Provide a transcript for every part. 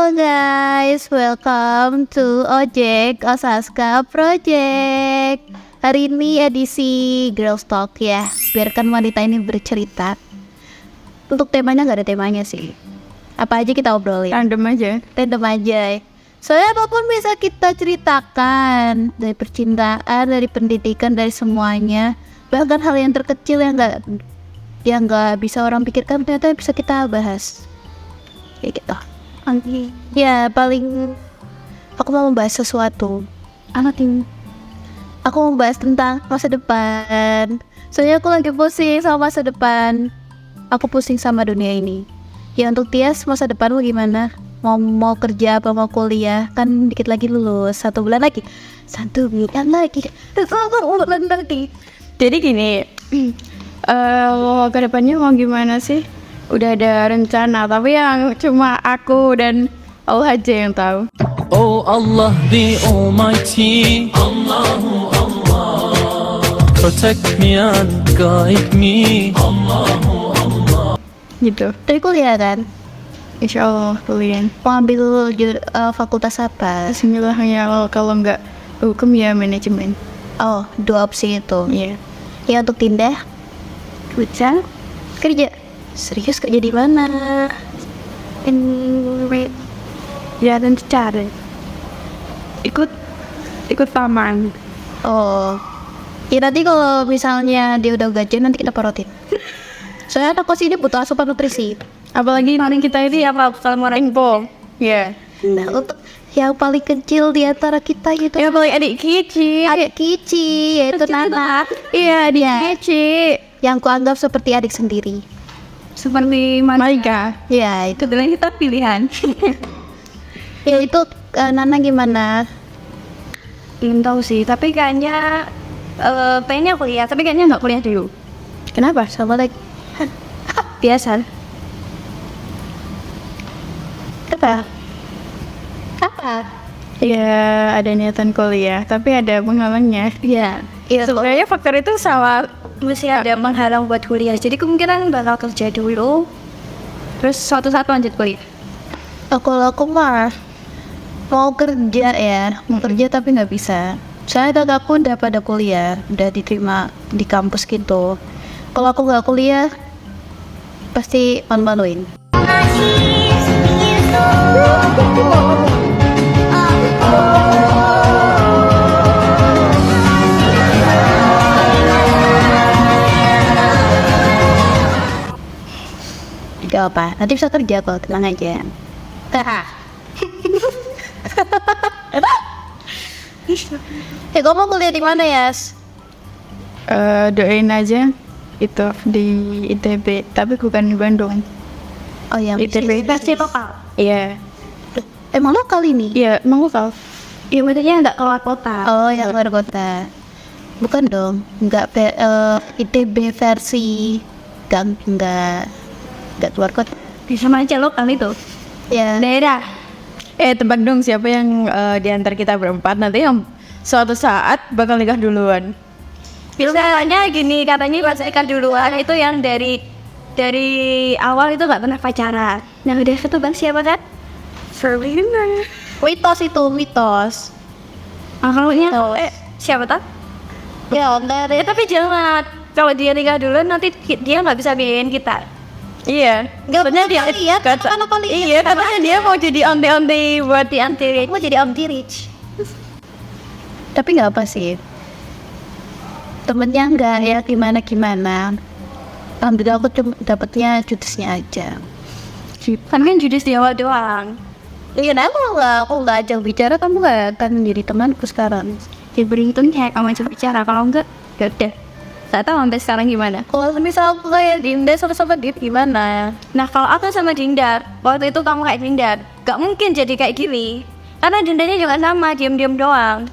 Halo guys, welcome to Ojek Osaska Project. Hari ini edisi Girls Talk ya. Biarkan wanita ini bercerita. Untuk temanya nggak ada temanya sih. Apa aja kita obrolin. Random aja. Soalnya apapun bisa kita ceritakan. Dari percintaan, dari pendidikan, dari semuanya. Bahkan hal yang terkecil yang nggak bisa orang pikirkan ternyata bisa kita bahas. Kayak gitu. Ya paling aku mau membahas sesuatu. Aku mau membahas tentang masa depan. Soalnya aku lagi pusing sama masa depan. Aku pusing sama dunia ini. Ya untuk Tias, masa depanmu gimana? Mau kerja apa mau kuliah? Kan dikit lagi lulus, 1 bulan lagi. Jadi gini, ke depannya mau gimana sih? Udah ada rencana, tapi yang cuma aku dan Allah aja yang tahu. Oh Allah the Almighty, Allahu Allah, protect me and guide me, Allahu Allah. Gitu. Dari kuliah kan? Insya Allah kuliah. Mau ambil fakultas apa? Bismillah ya Allah, kalau nggak hukum ya manajemen. Oh, 2 opsi itu. Iya. Ya untuk Tinda? Kerja. Serius kerja di mana? Ya dan cari. Ikut taman. Oh. Ya nanti kalau misalnya dia udah gajian nanti kita porotin. Soalnya anak kos ini butuh asupan nutrisi. Apalagi paling kita ini apa kalau mau info. Iya. Nah, untuk yang paling kecil di antara kita gitu. Ya paling adik Kici. Adik Kici, yaitu Nana. Iya, adik Kici. Yang kuanggap seperti adik sendiri. Seperti Maika. Ya, itu Kebetulan kita pilihan. ya itu Nana gimana? Belum tahu sih, tapi kayaknya pengennya kuliah, tapi kayaknya nggak kuliah dulu. Kenapa? Sama lagi. Biasa. Apa? Ya ada niatan kuliah, tapi ada penghalangnya. Iya. Sebenarnya faktor itu sama. Mesti ada menghalang buat kuliah, jadi kemungkinan bakal kerja dulu, terus suatu saat lanjut kuliah. Kalau aku mah mau kerja ya, mau kerja tapi nggak bisa. Soalnya kakakku udah pada kuliah, udah diterima di kampus gitu. Kalau aku nggak kuliah, pasti malu-maluin. Gak apa, nanti bisa kerja kok, tenang aja. Kamu mau kuliah di mana, Yas? Doain aja itu di ITB, tapi bukan di Bandung. Oh yang ITB Pasti lokal. Iya. emang lokal ini? Iya, emang lokal. Iya, maksudnya nggak keluar kota. Oh yang luar kota. Bukan dong, ITB versi nggak keluar kota. Sama aja lokal itu. Ya. Daerah. Tebak dong siapa yang di antara kita berempat nanti yang suatu saat bakal nikah duluan. Katanya gini, katanya pas nikah duluan itu yang dari awal itu nggak pernah pacaran. Nah udah ketebak siapa kan? Ferlina. Mitos itu, mitos. Kalau siapa tak? Ya, Ya tapi jangan. Kalau dia nikah duluan nanti dia nggak bisa biayain kita. Iya. Sebenarnya dia lihat kan apa lihat? Iya, katanya dia mau jadi onte-onte buat Di anti Mau jadi anti rich. Tapi nggak apa sih. Temennya nggak ya gimana. Alhamdulillah aku cuma dapetnya judesnya aja. kan judes di awal doang. Iya, nah aku nggak ajak bicara, kamu nggak akan menjadi temanku sekarang. Ya beruntung kayak kamu coba bicara, kalau enggak gak udah. Gak tahu sampai sekarang gimana. Kalau misal aku kayak Dinda sama dia gimana? Nah kalau aku sama Dindar, waktu itu kamu kayak Dindar, gak mungkin jadi kayak gini. Karena Dindarnya juga sama, diam-diam doang.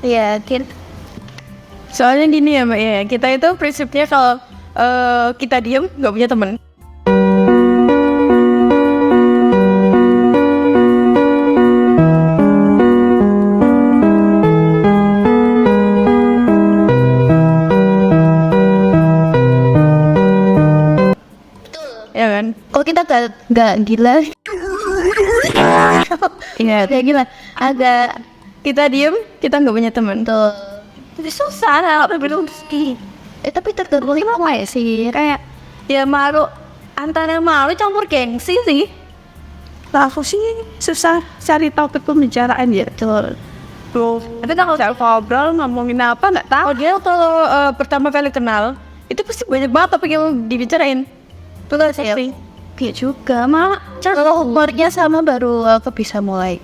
Iya, Soalnya gini ya Mbak ya, kita itu prinsipnya kalau kita diem nggak punya temen. Ya kan? Kalau kita nggak gila Iya, Kayak gila. Agak kita diem, kita nggak punya teman. tuh. Jadi susah lah belum rezeki. Tapi tergantung Apa ya sih kayak ya malu antara malu campur gengsi sih. Lah aku sih susah cari topik pembicaraan ya. betul. Tapi kalau saya ngobrol ngomongin apa nggak tahu. Oh, dia kalau pertama kali kenal itu pasti banyak banget topik yang dibicarain. Betul sih. Kayak juga malah Kalau humornya sama baru aku bisa mulai.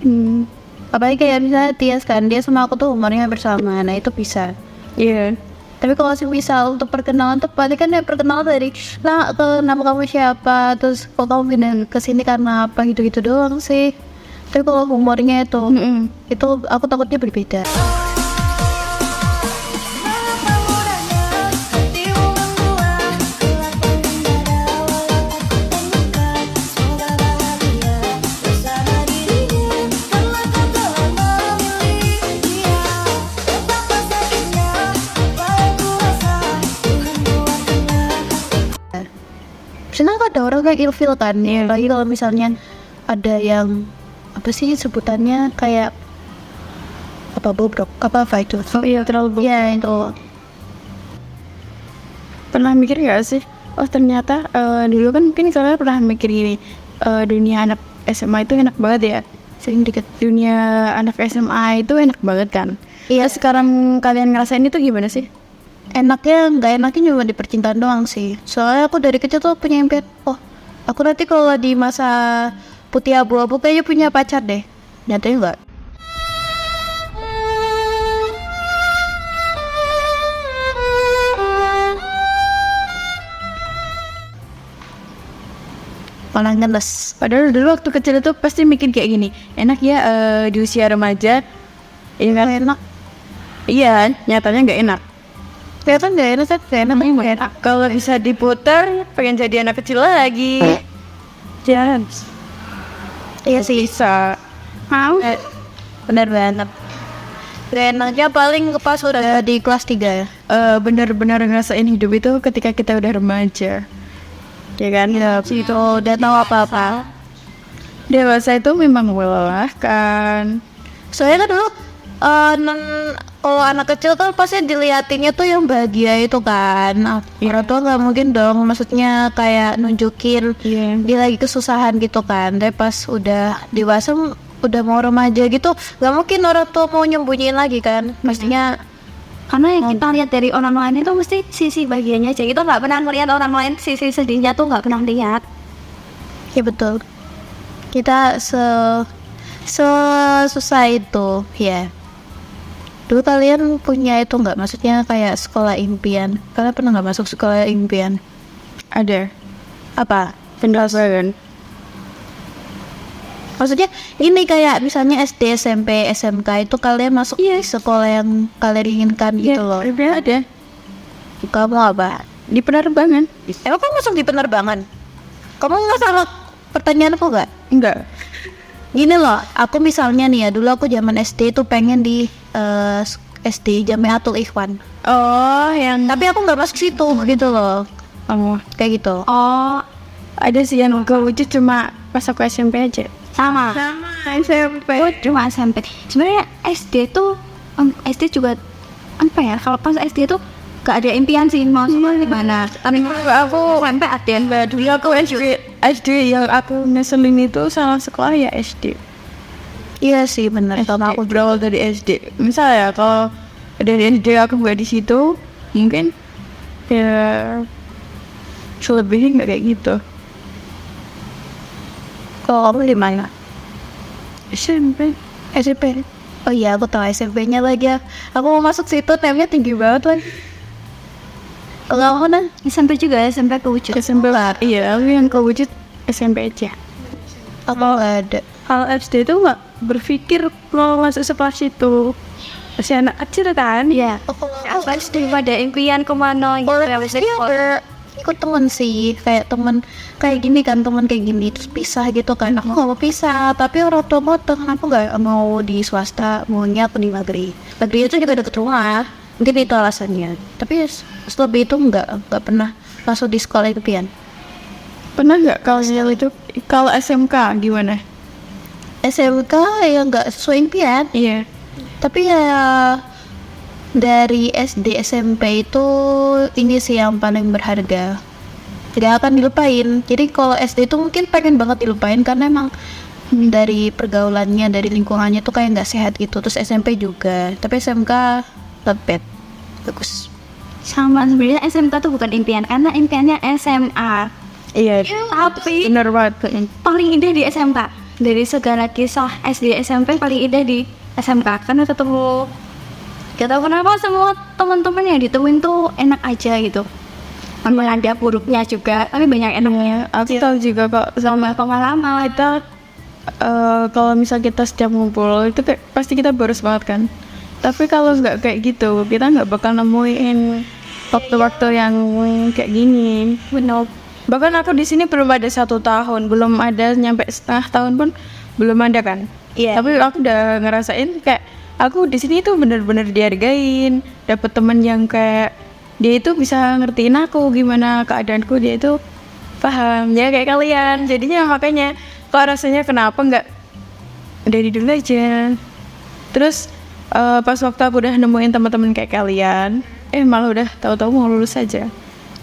Apalagi kayak misalnya Tias kan, dia sama aku tuh humornya bersama, nah itu bisa. Iya. Tapi kalau sih misal untuk perkenalan tuh paling kan ya perkenalan dari nah nama kamu siapa, terus kok kamu pindah ke sini karena apa gitu-gitu doang sih. Tapi kalau humornya itu aku takutnya berbeda. Senang ada orang kayak ilfil kan, ya. Lagi kalau misalnya ada yang apa sih sebutannya kayak apa bobrok, apa itu? Oh iya, terlalu Ya itu. pernah mikir gak sih? Oh ternyata dulu kan mungkin kalian pernah mikir gini, dunia anak SMA itu enak banget ya. Sering dikit. Dunia anak SMA itu enak banget kan. Iya. Nah, sekarang kalian ngerasain itu gimana sih? Enaknya nggak enaknya cuma di percintaan doang sih. Soalnya aku dari kecil tuh punya impian, oh aku nanti kalau di masa putih abu-abu kayaknya punya pacar deh. Nyatanya enggak. Malah ngeles. Padahal dulu waktu kecil itu pasti mikir kayak gini, enak ya di usia remaja. Iya kan? Enak. Iya, nyatanya nggak enak. Kelihatan nggak enak, nggak enak, nggak enak. Kalau bisa diputar, pengen jadi anak kecil lagi. Jangan. Iya sih. Bisa. Mau? Bener banget. Gak enaknya paling pas udah di kelas 3 ya. Benar-benar ngerasain hidup itu ketika kita udah remaja. Ya kan? Ya, itu udah tahu apa-apa. Dewasa itu memang melelahkan. Soalnya kan dulu kalau anak kecil kan pasti diliatinnya tuh yang bahagia itu kan. Orang tua nggak mungkin dong, maksudnya kayak nunjukin dia lagi kesusahan gitu kan. Tapi pas udah dewasa, udah mau remaja gitu, nggak mungkin orang tua mau nyembunyiin lagi kan. Pastinya Karena yang kita lihat dari orang lain itu mesti sisi bahagianya aja. Kita nggak pernah melihat orang lain sisi sedihnya tuh nggak pernah lihat. ya betul. Kita susah itu ya. Dulu kalian punya itu nggak? Maksudnya kayak sekolah impian. Kalian pernah nggak masuk sekolah impian? Ada. Apa? Pendaftaran. Maksudnya ini kayak misalnya SD, SMP, SMK itu kalian masuk di sekolah yang kalian inginkan gitu loh. Ada. Kamu apa? Di penerbangan. Emang kamu masuk di penerbangan? Kamu nggak salah pertanyaanku nggak? Enggak. Gini loh, aku misalnya nih ya, dulu aku zaman SD tuh pengen di SD Jamiatul Ikhwan. Oh, yang Tapi aku nggak masuk situ gitu loh. Kayak gitu. Oh, ada sih yang kewujud cuma pas aku SMP aja. Sama SMP. Oh cuma SMP. Sebenarnya SD tuh SD juga apa ya, kalau pas SD tuh gak ada impian sih mau sekolah di mana. Tapi Aku SMP ada. dulu aku SD yang aku ngeselin itu salah sekolah ya SD. Iya sih bener. Sama Aku aku berawal dari SD. Misal ya kalau dari SD aku nggak di situ, mungkin ya selebihnya nggak kayak gitu. kalau kamu di mana? SMP. SMP. Oh iya, aku tahu SMP-nya lagi ya. Aku mau masuk situ, temnya tinggi banget lagi. Kalau kamu nah? SMP juga SMP kewujud. SMP lah. Iya, aku yang kewujud SMP aja. Aku nggak ada. Kalau SD tuh nggak berpikir mau masuk sekolah situ. Masih anak kecil kan? Iya. Apa daripada impian kemana gitu ya mesti Ikut temen sih, kayak temen kayak gini kan, temen kayak gini terus pisah gitu kan. Aku nggak mau pisah, tapi orang tua motong, aku nggak mau di swasta, maunya aku di negeri. Negeri itu juga deket rumah, mungkin itu alasannya. Tapi selebih itu nggak pernah masuk di sekolah impian. Pernah nggak kalau itu? Kalau SMK gimana? SMK ya nggak sesuai impian. Iya. Tapi ya dari SD SMP itu ini sih yang paling berharga. Tidak akan dilupain. Jadi kalau SD itu mungkin pengen banget dilupain karena emang dari pergaulannya, dari lingkungannya tuh kayak nggak sehat gitu. Terus SMP juga. Tapi SMK lebet. Bagus. Sama sebenarnya SMK tuh bukan impian karena impiannya SMA. Iya. Tapi Bener banget. paling indah di SMK. Dari segala kisah SD SMP paling indah di SMK karena ketemu. Gak tau kenapa semua teman-teman yang ditemuin tuh enak aja gitu. Memang ada buruknya juga, tapi banyak enaknya. Aku tahu juga kok sama Pengalaman kita kalau misal kita setiap ngumpul itu kayak pasti kita boros banget kan. Tapi kalau nggak kayak gitu, kita nggak bakal nemuin waktu-waktu yang kayak gini. benar. Bahkan aku di sini belum ada 1 tahun, belum ada nyampe setengah tahun pun belum ada kan. Iya. Tapi aku udah ngerasain kayak aku di sini tuh bener-bener dihargain, dapet temen yang kayak dia itu bisa ngertiin aku gimana keadaanku, dia itu paham ya kayak kalian. Jadinya makanya kok rasanya kenapa nggak dari dulu aja. Terus pas waktu aku udah nemuin teman-teman kayak kalian, malah udah tahu-tahu mau lulus aja.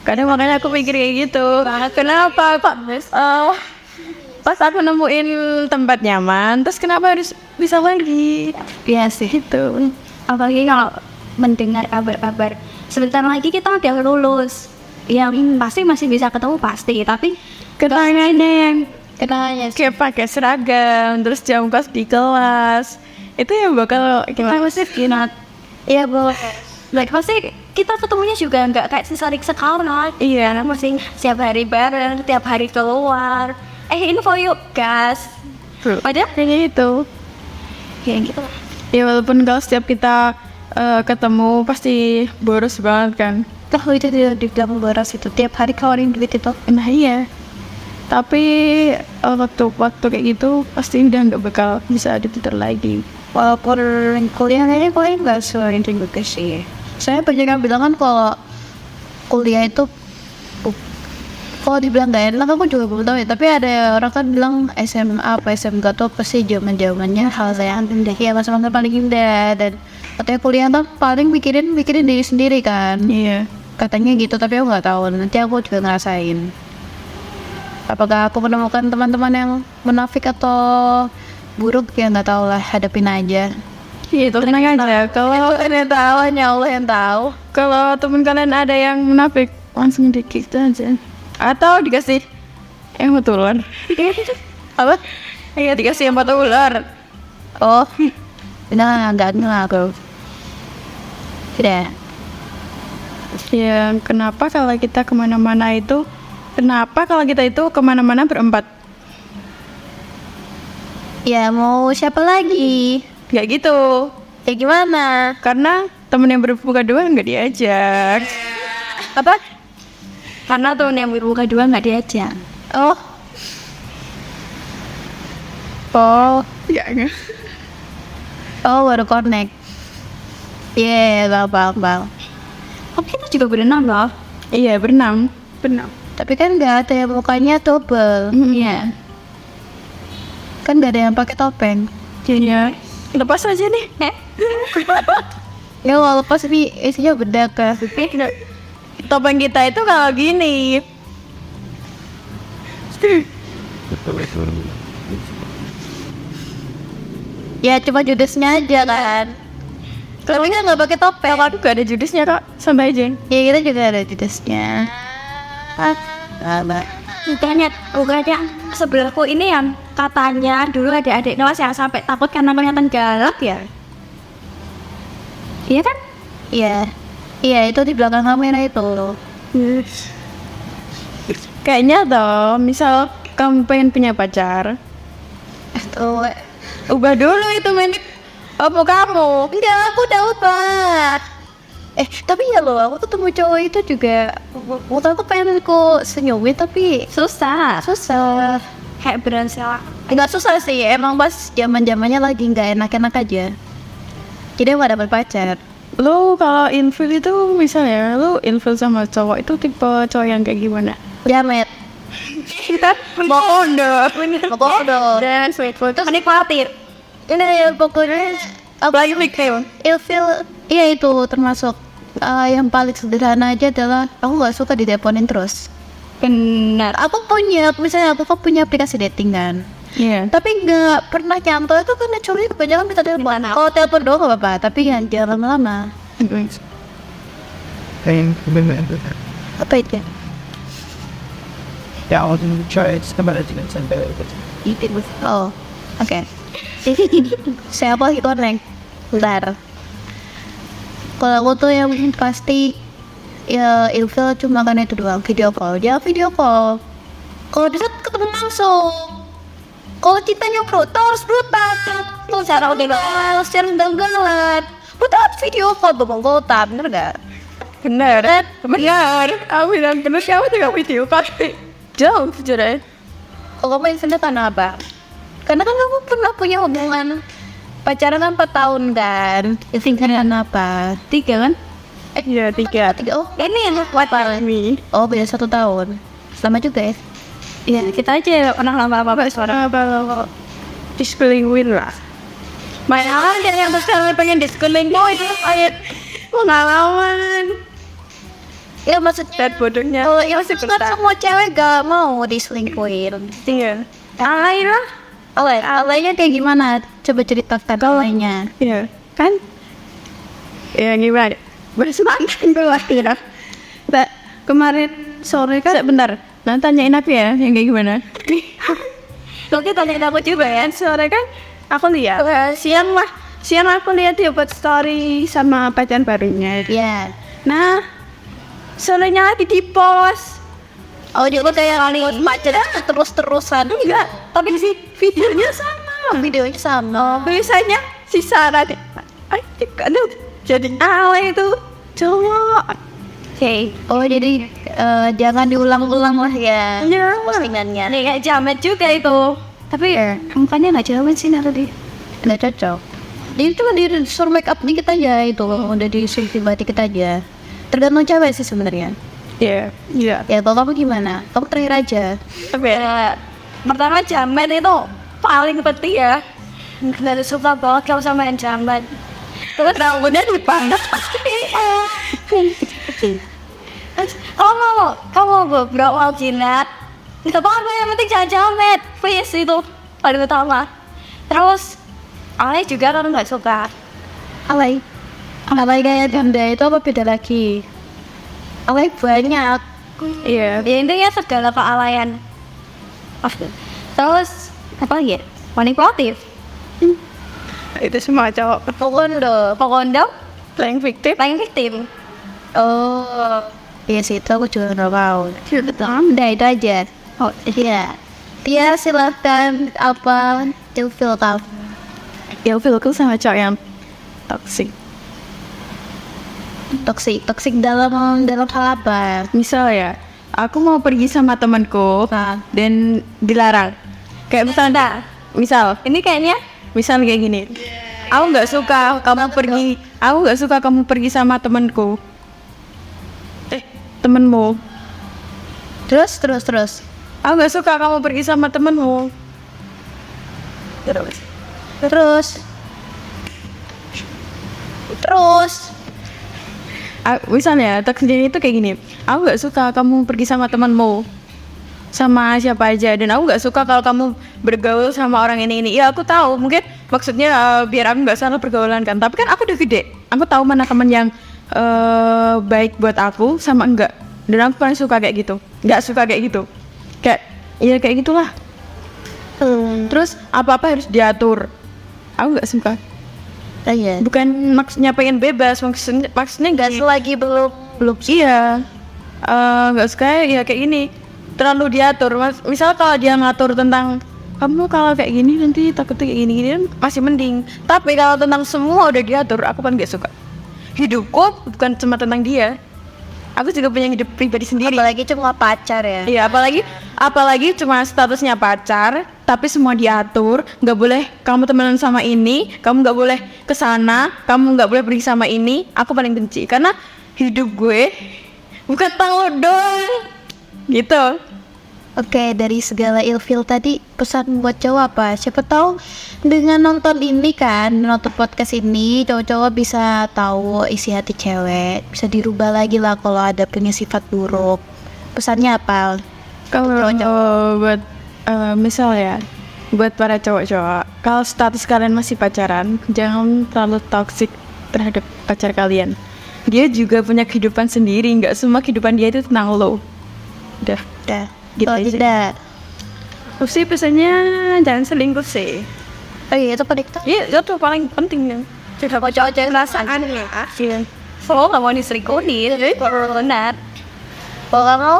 Kadang makanya aku pikir kayak gitu. Kenapa kok pas aku nemuin tempat nyaman, terus kenapa harus bisa lagi? Iya sih. Gitu. Apalagi kalau mendengar kabar-kabar sebentar lagi kita udah lulus. Yang pasti masih bisa ketemu pasti, tapi Kenangannya yang Kenanya sih. kayak pakai seragam, terus jam kos di kelas, itu yang bakal kita masih kinat. Iya boleh. Like pasti kita ketemunya juga nggak kayak sesering sekarang. Iya. Masih setiap hari bareng, tiap hari keluar. Info yuk guys. Padahal Kayaknya itu. kayak gitu. Ya walaupun kalau setiap kita ketemu pasti boros banget kan. Kalau itu tidak dibilang boros itu tiap hari keluarin duit itu. Nah iya. Tapi waktu kayak gitu pasti udah nggak bakal bisa diputar lagi. Walaupun kuliah kayaknya nggak sesuai juga sih. Saya banyak yang bilang kan kalau kuliah itu kalau dibilang gak enak aku juga belum tahu ya. Tapi ada orang kan bilang SMA apa SMK tuh pasti zaman-zamannya hal yang indah ya, masa-masa paling indah. Dan katanya kuliah tuh paling mikirin diri sendiri kan. Iya. Katanya gitu, tapi aku nggak tahu. Nanti aku juga ngerasain. Apakah aku menemukan teman-teman yang munafik atau buruk ya nggak tahu lah, hadapin aja. Itu tenang aja. Kalau Yang tahu hanya Allah yang tahu. kalau temen kalian ada yang munafik langsung di-kick aja. Atau dikasih yang mata ular. Apa? Iya dikasih yang mata ular. Oh, nggak aku. Tidak. Ya kenapa kalau kita kemana-mana itu kemana-mana berempat? Ya mau siapa lagi? Gak gitu. Ya gimana? Karena temen yang berbuka dua nggak diajak. Apa? Karena tuh yang berbuka dua nggak diajak. Oh. Oh, Ya nggak. oh baru connect. Iya, bang. Tapi kita juga berenang loh. Iya berenang. Tapi kan nggak ada yang mukanya double. Iya. Kan nggak ada yang pakai topeng. Ya lepas aja nih. Ya walaupun sih isinya bedak kan. Topeng kita itu kalau gini. Ya cuma judesnya aja kan. Tapi kan nggak pakai topeng. Kalau aku gak ada judesnya kak, sampai aja. Ya kita juga ada judesnya. Bukannya sebelahku ini yang katanya dulu ada adik kelas yang sampai takut karena kelihatan galak ya. Iya kan? Iya. Iya itu di belakang kamera itu. Kayaknya toh, misal kamu pengen punya pacar, Tuh. ubah dulu itu menit apa kamu. Enggak, aku udah ubah. Tapi ya loh, aku ketemu cowok itu juga waktu aku pengen ku senyumin tapi Susah. susah. Kayak beransel. Enggak susah sih, emang pas zaman-zamannya lagi nggak enak-enak aja. Jadi aku nggak dapet pacar. Lu kalau infil itu misalnya lu infil sama cowok itu tipe cowok yang kayak gimana? Jamet. Pondok. Pondok. Dan sweet food itu menikmati. Ini ya pokoknya Apalagi mikir. ilfil, iya itu termasuk yang paling sederhana aja adalah aku nggak suka diteleponin terus. Benar. Aku punya, misalnya aku kan punya aplikasi dating kan, Iya. tapi nggak pernah nyantol itu karena cowoknya kebanyakan minta telepon. Minta Kalau telepon doang nggak apa-apa, tapi jangan lama-lama. Apa itu? Oh, oke. Saya apa itu neng? Bentar. Kalau aku tuh yang pasti ya ilfil cuma karena itu doang, video call. Ya video call. Kalau bisa ketemu langsung. Kalau cintanya brutal, tuh cara udah balas, cara galan. Buat video call bobong kota, bener gak? Benar. Aku bilang benar kamu juga video call. Jauh jujur. Kalau kamu ilfilnya karena apa? Karena kan kamu pernah punya hubungan pacaran kan 4 tahun kan. Ilfilnya karena apa? 3 kan? Iya 3. 3, oh Ini yang kuat banget. oh beda 1 tahun. Sama juga ya. Iya, kita aja pernah lama apa suara. Kalau diselingkuhin lah. Malah ada yang besar pengen diselingkuhin itu kayak pengalaman. Ya maksudnya Dan bodohnya. kalau yang kan semua cewek gak mau diselingkuhin. Iya. Alay lah. Alainya kayak gimana? Coba ceritakan alainya. Iya. Kan? Ya gimana? Bersemangat dulu akhirnya. Mbak, kemarin sore kan bentar. Nah tanyain aku ya yang kayak gimana. Soalnya tanyain aku juga ya. Sore kan aku lihat. Siang aku lihat dia buat story sama pacar barunya. Ya. Nah, sorenya lagi di post. Oh dia tuh kayak kali pacaran terus-terusan. Enggak, tapi sih videonya sama. Videonya sama. Biasanya si Sarah deh. Aduh, jadi alay itu cowok. Oke. Oh jadi jangan diulang-ulang lah ya Iya. postingannya. Nih kayak jamet juga itu. Tapi mukanya nggak jamet sih tadi. Nggak cocok. Dia cuma disuruh make up dikit aja itu, udah disuruh batik kita aja. Tergantung cewek sih sebenarnya. Iya, iya. Ya kalau kamu gimana? Kamu terakhir aja. Tapi Pertama jamet itu paling penting ya. Dari suka banget kalau sama yang jamet. Terus rambutnya dipangkas pasti. Kamu beberapa jilat. Tidak apa-apa yang penting jangan jamet. Please itu paling utama. Terus alay juga kalau nggak suka. Alay kayak ganda itu apa beda lagi? Alay banyak. iya. Ya intinya segala kealayan. Terus apa lagi? Manipulatif. Itu semua cowok. Pokoknya Playing victim. paling victim. Oh, iya sih itu aku juga nggak tahu. Udah itu aja. Oh iya. Tia silakan apa ilfil kamu? Ilfilku sama cowok yang toxic. Toxic dalam hal apa? Misal ya, aku mau pergi sama temanku dan dilarang. Kayak misal Ini kayaknya kayak gini. Aku nggak suka kamu pergi sama temanku. Temenmu. Terus. Aku nggak suka kamu pergi sama temenmu. Terus. Misalnya toxic itu kayak gini. Aku nggak suka kamu pergi sama temanmu, sama siapa aja, dan aku nggak suka kalau kamu bergaul sama orang ini. Ya aku tahu mungkin maksudnya biar aku nggak salah pergaulan kan. Tapi kan aku udah gede. Aku tahu mana teman yang baik buat aku sama enggak. Dan aku paling suka kayak gitu. Nggak suka kayak gitu. Kayak gitulah. Terus apa-apa harus diatur. Aku nggak suka. Iya. Bukan maksudnya pengen bebas, maksudnya Nggak selagi belum. iya. Nggak suka ya kayak gini. Terlalu diatur. Misal kalau dia ngatur tentang kamu kalau kayak gini nanti takutnya kayak gini kan masih mending. Tapi kalau tentang semua udah diatur, aku kan nggak suka. Hidupku bukan cuma tentang dia. Aku juga punya hidup pribadi sendiri. Apalagi cuma pacar ya. Iya, apalagi cuma statusnya pacar, tapi semua diatur. Nggak boleh kamu temenan sama ini, kamu nggak boleh kesana, kamu nggak boleh pergi sama ini. Aku paling benci karena hidup gue bukan tentang lo doang. Gitu. Oke, dari segala ilfil tadi, pesan buat cowok apa? Siapa tahu dengan nonton ini kan, nonton podcast ini, cowok-cowok bisa tahu isi hati cewek, bisa dirubah lagi lah kalau ada punya sifat buruk. Pesannya apa? Kalau Cowok-cowok. buat misal ya, buat para cowok-cowok, kalau status kalian masih pacaran, jangan terlalu toksik terhadap pacar kalian. Dia juga punya kehidupan sendiri, nggak semua kehidupan dia itu tentang lo. Udah, Udah, gitu kalau aja. tidak. Terus sih pesannya jangan selingkuh sih. Oh iya, itu penting tuh. Iya, itu paling penting ya. Cowok-cowok perasaan ya. Iya. So, nggak mau diselingkuhin. Benar. Kalau kamu,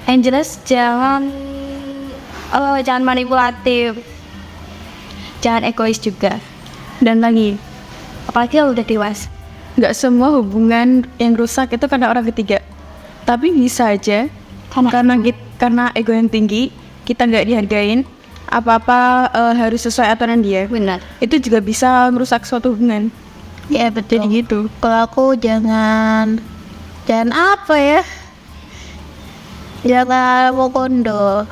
Yang jelas jangan manipulatif, jangan egois juga. Dan lagi, Apalagi kalau udah dewasa. nggak semua hubungan yang rusak itu karena orang ketiga. Tapi bisa aja karena ego yang tinggi, kita nggak dihargain, apa-apa harus sesuai aturan dia. Benar. Itu juga bisa merusak suatu hubungan. ya betul. Jadi gitu. Kalau aku jangan apa ya? Jangan mau kondo.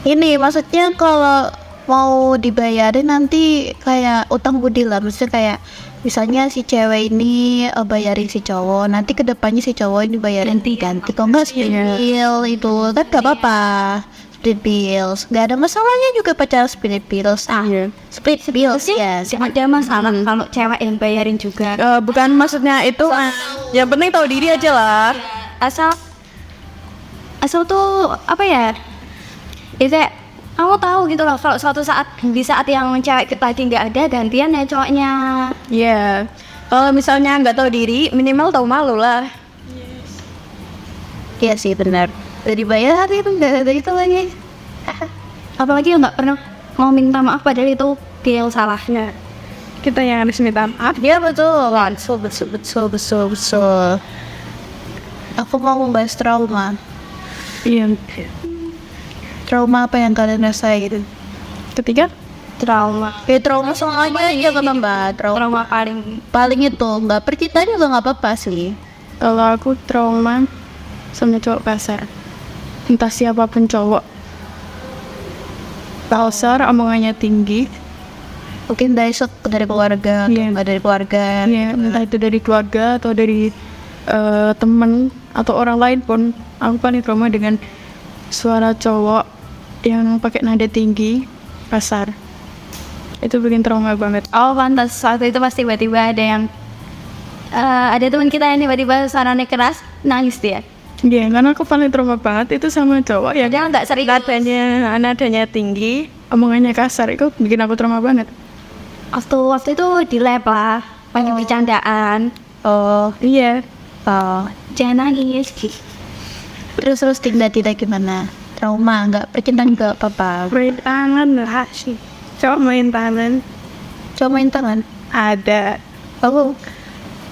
Ini maksudnya kalau mau dibayarin nanti kayak utang budi lah, maksudnya kayak misalnya si cewek ini bayarin si cowok, nanti kedepannya si cowok ini bayarin ganti, kalau nggak split bill itu kan gak apa-apa, split bills, nggak ada masalahnya juga pacaran split bills, split bills ya. Ada masalah kalau cewek yang bayarin juga. Bukan maksudnya itu, yang penting tahu diri aja lah. Asal tuh apa ya? Itu kayak kamu tahu gitu loh kalau suatu saat di saat yang cewek lagi nggak ada gantian ya cowoknya. Iya. Kalau misalnya nggak tahu diri, minimal tahu malu lah. Iya sih benar, udah dibayar itu nggak ada itu lagi. Apalagi yang nggak pernah mau minta maaf padahal itu dia yang salahnya. Kita yang harus minta maaf. Iya betul, betul. Aku mau membahas trauma. Iya. Trauma apa yang kalian rasain gitu? Ketiga, Trauma. Ya trauma semuanya aja kan mbak. Trauma Paling itu nggak percintaan juga nggak apa-apa sih. kalau aku trauma sama cowok kasar. Entah siapapun cowok. Kasar, omongannya tinggi. Mungkin dari keluarga, Iya. nggak dari keluarga. Ya, entah itu dari keluarga atau dari teman atau orang lain pun. Aku paling trauma dengan suara cowok yang pakai nada tinggi, kasar. Itu bikin trauma banget. Oh pantas waktu itu pasti tiba-tiba ada yang ada teman kita yang tiba-tiba suaranya keras nangis dia. Iya, karena aku paling trauma banget itu sama cowok yang Dia nggak sering nadanya tinggi, omongannya kasar. Itu bikin aku trauma banget. waktu itu di lab lah banyak bercandaan. Oh, Iya. Jangan nangis. terus tidak gimana? Trauma nggak percintaan nggak apa-apa. Main tangan lah sih. Cowok main tangan. Coba main tangan. Ada. Oh,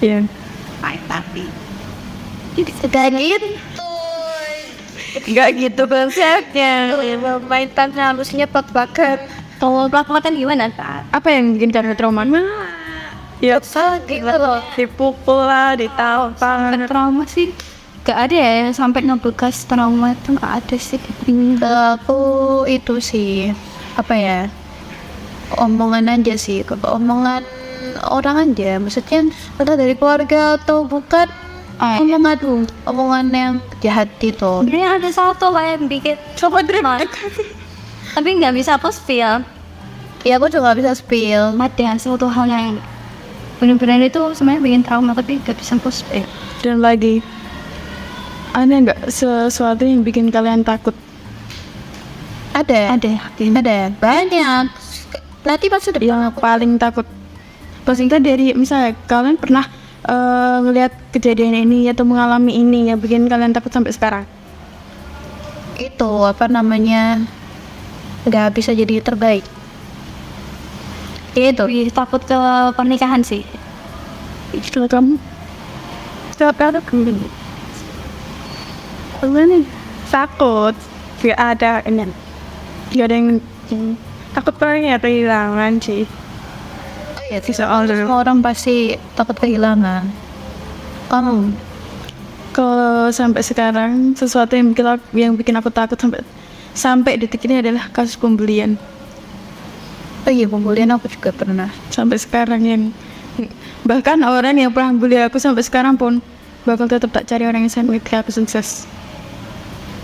Iya. kayak gitu. Nggak gitu konsepnya. Main tangan harusnya plak-plakan. Kalau pelak-pelakan gimana? Apa yang bikin karena trauma? Ya, Gitu loh. dipukul lah, ditampar. Trauma sih gak ada ya yang sampai ngebekas trauma itu gak ada sih. Kalau aku itu sih apa ya, omongan aja sih, omongan orang aja, maksudnya entah dari keluarga atau bukan, omongan yang jahat itu. Sebenarnya ada satu lah yang bikin Coba drama. tapi nggak bisa aku spill. Ya aku juga gak bisa spill. Ada suatu hal yang benar-benar itu sebenarnya bikin trauma tapi nggak bisa aku spill. Dan lagi, ada nggak sesuatu yang bikin kalian takut? Ada banyak. Nanti pas udah Yang paling takut. Maksudnya dari misalnya kalian pernah ngelihat kejadian ini atau mengalami ini yang bikin kalian takut sampai sekarang? itu apa namanya, nggak bisa jadi terbaik. Itu Lebih takut ke pernikahan sih. Kalau kamu? Setiap kali nih takut gak ada ini, gak ada yang takut paling ya kehilangan sih. ya, semua orang pasti takut kehilangan. Kamu Kalau sampai sekarang sesuatu yang bikin aku takut sampai detik ini adalah kasus pembelian. Oh iya, pembulian aku juga pernah. Sampai sekarang bahkan orang yang pernah bully aku sampai sekarang pun bakal tetap tak cari orang yang sampai aku sukses.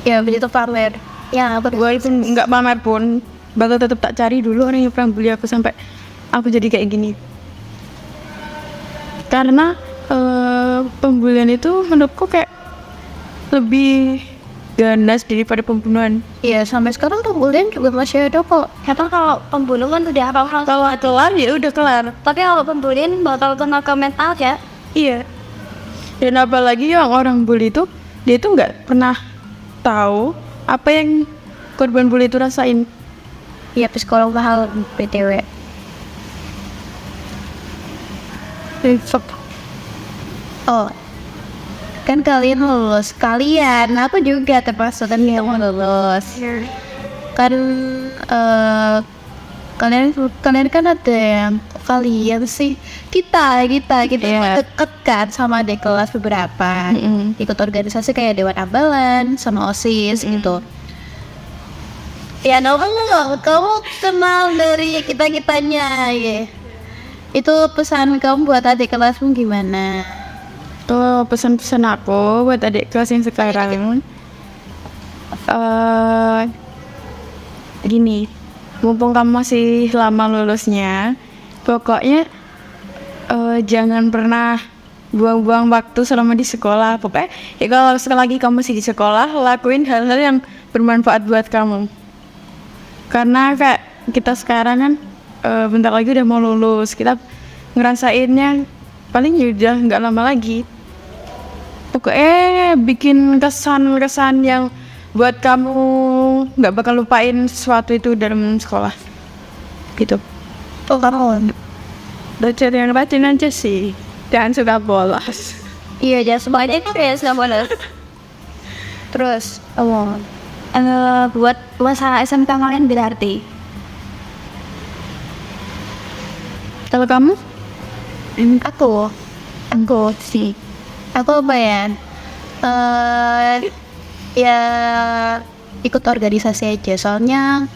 Ya begitu pamer. Ya Walaupun nggak pamer pun bakal tetap tak cari dulu orang yang pernah bully aku sampai aku jadi kayak gini. Karena pembulian itu menurutku kayak lebih ganas daripada pembunuhan. Iya, sampai sekarang pembulian juga masih ada kok. Karena kalau pembunuhan udah apa-apa. Kalau kelar ya udah kelar. Tapi kalau pembulian bakal kena ke mental ya. Iya. Dan apalagi yang orang bully itu dia itu nggak pernah tahu apa yang korban bully itu rasain. Iya, psikolog mahal BTW. Oh, kan kalian lulus. Aku juga termasuk kan yang lulus. Kan kalian kan ada yang kalian sih kita deket kan sama adik kelas beberapa. Ikut organisasi kayak Dewan Ambalan sama OSIS gitu. Ya, kamu kenal dari kita-kitanya ya. Itu pesan kamu buat adik kelasmu gimana? Kalau pesan-pesan aku buat adik kelas yang sekarang gini, mumpung kamu masih lama lulusnya, pokoknya jangan pernah buang-buang waktu selama di sekolah. Pokoknya ya kalau sekali lagi kamu masih di sekolah, lakuin hal-hal yang bermanfaat buat kamu. Karena kayak kita sekarang kan bentar lagi udah mau lulus, kita ngerasainnya paling udah nggak lama lagi. Pokoknya bikin kesan-kesan yang buat kamu nggak bakal lupain sesuatu itu dalam sekolah gitu. Oh, kamu Belajar yang rajin aja sih, jangan suka bolos. iya, jangan semuanya itu ya nggak boleh. Terus, Buat masa SMK kalian berarti. Kalau kamu? Aku sih. Aku apa ya? Ya ikut organisasi aja. Soalnya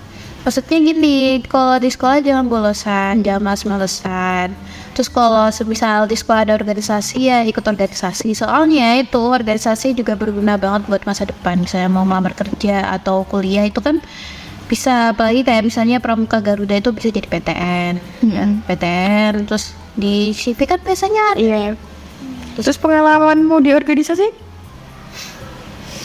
maksudnya gini, kalau di sekolah jangan bolosan, jangan males-malesan. Terus kalau semisal di sekolah ada organisasi ya ikut organisasi. Soalnya itu organisasi juga berguna banget buat masa depan. Misalnya mau melamar kerja atau kuliah itu kan bisa, apalagi kayak misalnya Pramuka Garuda itu bisa jadi PTN, PTN. Terus di CV kan biasanya Iya. Terus pengalamanmu di organisasi?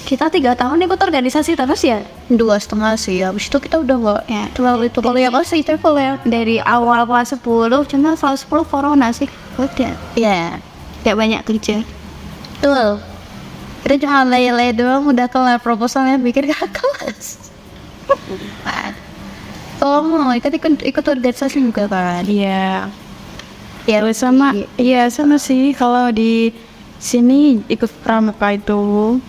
Kita 3 tahun ikut organisasi terus ya. 2,5 sih. Habis itu kita udah nggak Ya. terlalu itu. Kalau yang sih itu ya. Dari awal kelas 10, cuma kelas 10 corona sih. Udah. Ya, Gak banyak kerja. betul. Kita cuma lay doang udah kelar proposalnya bikin gak kelas. Oh, mau ikut organisasi juga kan? Iya. Ya, Sama sih kalau di sini ikut pramuka itu.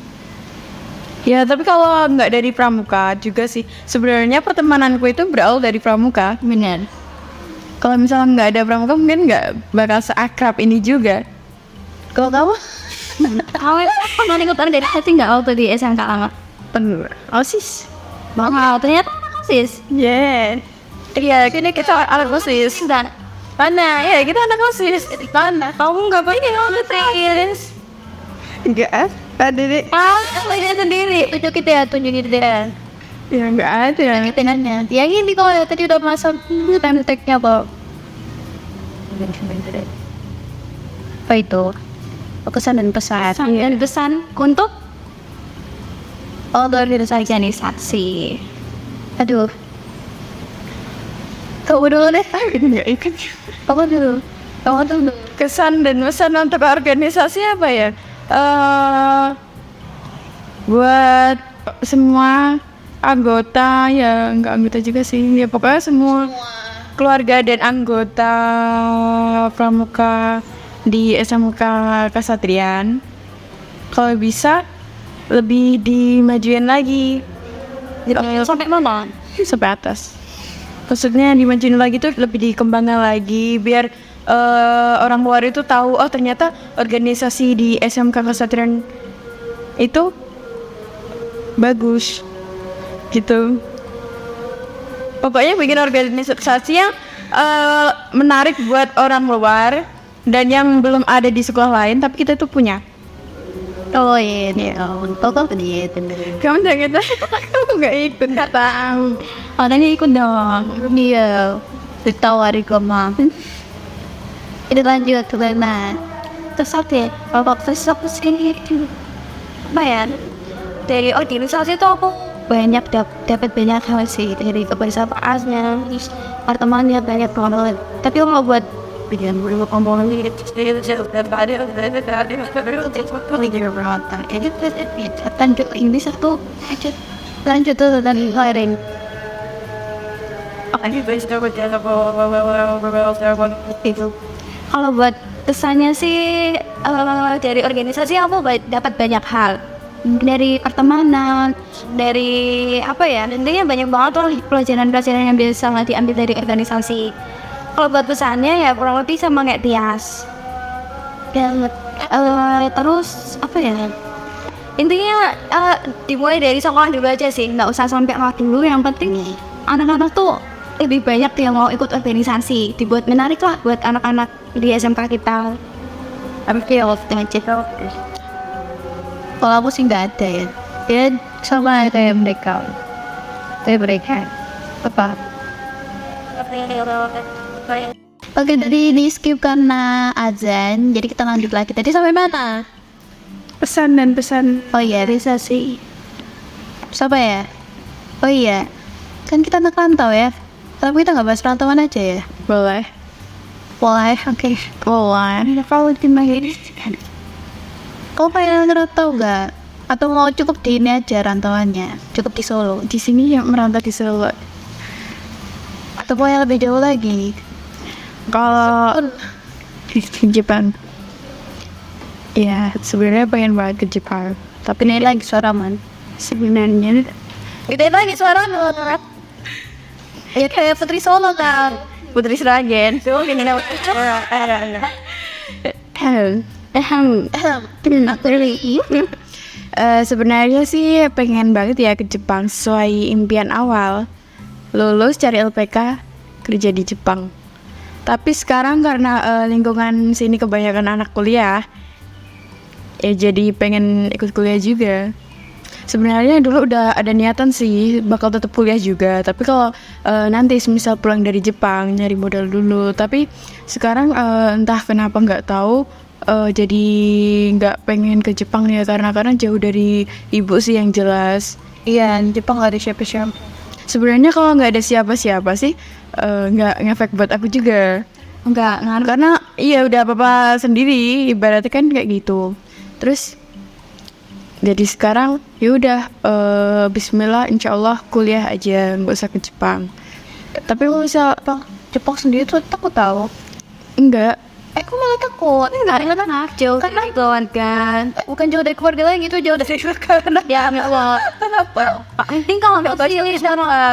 Ya, tapi kalau nggak dari pramuka juga sih. Sebenarnya pertemananku itu berawal dari pramuka. benar. Kalau misalnya nggak ada pramuka mungkin nggak bakal seakrab ini juga. Kalau kamu? Awalnya pernah ikut organisasi nggak waktu di SMK lama? OSIS. Wow, ternyata anak OSIS. Yeah. Iya, kini kita anak OSIS. Dan Mana? Ya, kita anak OSIS. Mana? Kamu nggak pakai OSIS. Enggak, ada deh. Lihat sendiri. Tunjukin deh. Ya nggak ada. Ketinggalannya. Yang ini kalau ya, tadi udah masuk time tag-nya kok. Apa itu? Kesan dan pesan. Dan pesan untuk organisasi. Aduh. Kamu dulu deh. Ini nggak ikut. Kamu dulu. Kesan dan pesan untuk organisasi apa ya? Buat semua anggota, ya nggak anggota juga sih, ya pokoknya semua keluarga dan anggota pramuka di SMK Kasatrian, kalau bisa lebih dimajuin lagi. sampai mana? Sampai atas. Maksudnya dimajuin lagi tuh lebih dikembangkan lagi biar orang luar itu tahu, oh ternyata organisasi di SMK Kasatrian itu bagus gitu. Pokoknya bikin organisasi yang menarik buat orang luar dan yang belum ada di sekolah lain tapi kita tuh punya. Oh iya, kok begitu. Kamu jangan kamu nggak ikut kata. Oh, tadi ikut dong. Iya, ditawari ke mam. Ini lanjut ke mana? Terus apa ya? Terus aku sih apa ya? Dari organisasi itu aku banyak dapat banyak hal sih, dari kebersamaan, pertemanannya banyak banget. Tapi aku mau buat bikin dulu komponen ini lanjut ini satu Lanjut tuh tentang hiring. kalau buat kesannya sih dari organisasi aku dapat banyak hal, dari pertemanan, dari apa ya, intinya banyak banget tuh pelajaran-pelajaran yang bisa diambil dari organisasi. Kalau buat pesannya ya kurang lebih sama kayak Tias. Dan terus apa ya? Intinya dimulai dari sekolah dulu aja sih, nggak usah sampai kelas dulu. Yang penting anak-anak tuh lebih banyak yang mau ikut organisasi, dibuat menarik lah buat anak-anak di SMK kita. Kalau aku sih nggak ada ya. Ya sama kayak mereka. Apa? Oke, tadi di skip karena azan, jadi kita lanjut lagi. Tadi sampai mana? Pesan dan pesan. Oh iya, organisasi. Siapa ya? Oh iya, kan kita anak rantau ya. Tapi kita nggak bahas perantauan aja ya. Boleh. Boleh, oke. Boleh. Kalau ini, kau pengen ngerantau nggak? Atau mau cukup di ini aja rantauannya? Cukup di Solo. Di sini yang merantau di Solo. Atau mau yang lebih jauh lagi? Kalau di Jepang, ya sebenarnya pengen banget ke Jepang. Tapi ini lagi suara man. Sebenarnya Gede lagi suara man. Ya kayak Putri Solo kan. Putri Seragen. Sebenarnya sih pengen banget ya ke Jepang sesuai impian awal. Lulus cari LPK, kerja di Jepang. Tapi sekarang karena lingkungan sini kebanyakan anak kuliah, ya jadi pengen ikut kuliah juga. Sebenarnya dulu udah ada niatan sih bakal tetap kuliah juga, tapi kalau nanti misal pulang dari Jepang nyari modal dulu. Tapi sekarang entah kenapa nggak tahu jadi nggak pengen ke Jepang ya, karena jauh dari ibu sih yang jelas. Iya, di Jepang gak ada siapa-siapa. Sebenarnya kalau nggak ada siapa-siapa sih nggak ngefek buat aku juga. Enggak ngaruh. Karena iya udah apa-apa sendiri, ibaratnya kan kayak gitu. Terus jadi sekarang ya udah bismillah, insyaallah kuliah aja, nggak usah ke Jepang. Tapi kalau misal Jepang sendiri tuh takut tahu. Enggak. Aku malah takut. Enggak enak, jauh Karena- dari keluarga. Bukan jauh dari keluarga lagi, itu jauh dari keluarga. Ya Allah. Kenapa? Penting kalau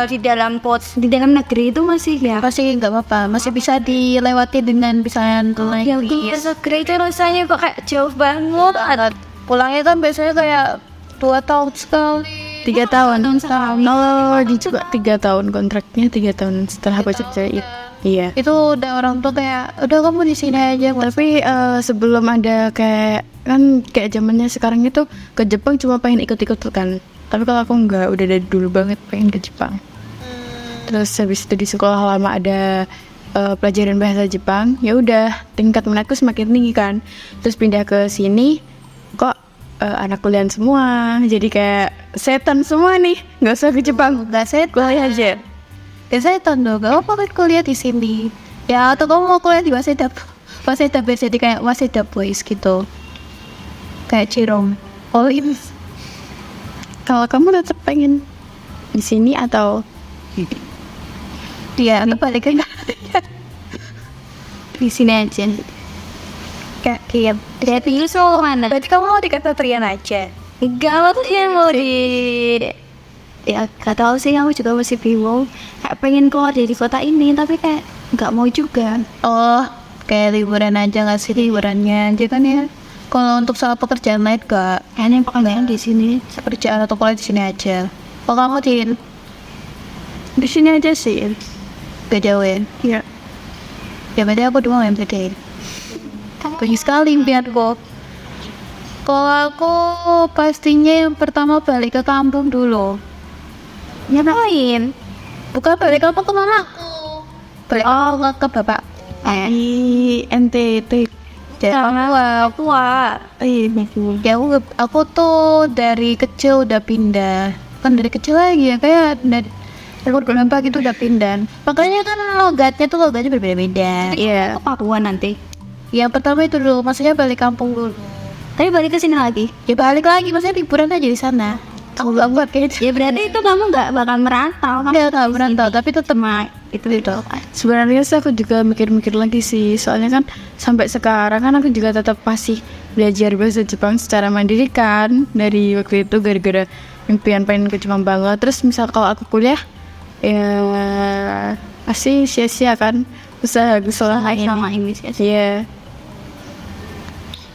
di dalam di dalam negeri itu masih ya. Masih nggak apa-apa, masih bisa dilewati dengan bisa naik Ya bis. segera itu rasanya kok kayak jauh banget. Pulangnya kan biasanya kayak 2 tahun sekali. 3 tahun. Oh, di juga 3 tahun kontraknya, 3 tahun setelah aku cerita. Iya. Itu udah orang tua kayak udah kamu di sini aja. Tapi sebelum ada kayak zamannya sekarang itu ke Jepang cuma pengen ikut-ikut kan. Tapi kalau aku enggak, udah dari dulu banget pengen ke Jepang. Terus habis itu di sekolah lama ada pelajaran bahasa Jepang. Ya udah, tingkat minatku semakin tinggi kan. Terus pindah ke sini kok anak kuliah semua. Jadi kayak setan semua nih. Nggak usah ke Jepang. Nggak set Kuliah aja. ya saya tahu dong, kamu mau kuliah di sini ya, atau kamu mau kuliah di Waseda biasa, jadi kayak Waseda Boys gitu, kayak Cirong. Oh ini Kalau kamu tetap pengen di sini atau dia balik ke Di sini aja. kayak Dari itu mana? berarti kamu mau di Trian aja. Enggak, aku sih mau di ya gak tahu sih, aku juga masih bingung. Kayak pengen keluar dari kota ini tapi kayak nggak mau juga. Oh, kayak liburan aja, nggak sih liburannya aja kan ya. Kalau untuk soal pekerjaan lain gak, Kayaknya pekerjaan di sini. pekerjaan atau kuliah di sini aja. Kalau kamu Tin, Di sini aja sih. gak jauh ya? Iya. Ya berarti aku dua yang beda. Banyak sekali impianku. Kalau aku pastinya yang pertama balik ke kampung dulu. Ngapain? Bukan balik kampung ke mamaku. Balik ke bapak. Di NTT. Jadi aku ya aku tuh dari kecil udah pindah. Kan dari kecil lagi ya kayak dari berapa gitu udah pindah. Makanya kan logatnya berbeda-beda. Iya. Ke Papua nanti. Yang pertama itu dulu, maksudnya balik kampung dulu. Tapi balik ke sini lagi. Ya balik lagi, maksudnya liburan aja di sana. Aku banget kayak gitu. Ya berarti itu kamu nggak bakal merantau. Ya nggak merantau, tapi tetap itu. Sebenarnya sih aku juga mikir-mikir lagi sih, soalnya kan sampai sekarang kan aku juga tetap masih belajar bahasa Jepang secara mandiri kan dari waktu itu gara-gara impian pengen ke Jepang banget. Terus misal kalau aku kuliah ya pasti sia-sia kan usaha Sama ini sih. Iya.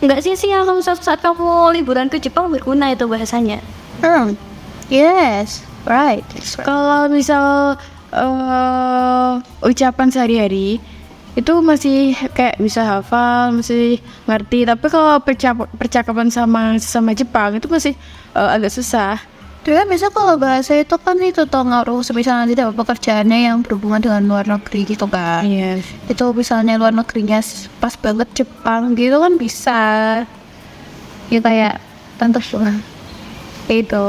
Enggak sih kalau saat kamu liburan ke Jepang berguna itu bahasanya. Yes, right. Kalau misal ucapan sehari-hari itu masih kayak bisa hafal, masih ngerti. Tapi kalau percakapan sama Jepang itu masih agak susah. Tuh kan biasa kalau bahasa itu kan itu tuh ngaruh semisal nanti dapat pekerjaannya yang berhubungan dengan luar negeri gitu kan. Iya. Itu misalnya luar negerinya pas banget Jepang gitu kan bisa. Ya kayak tante itu.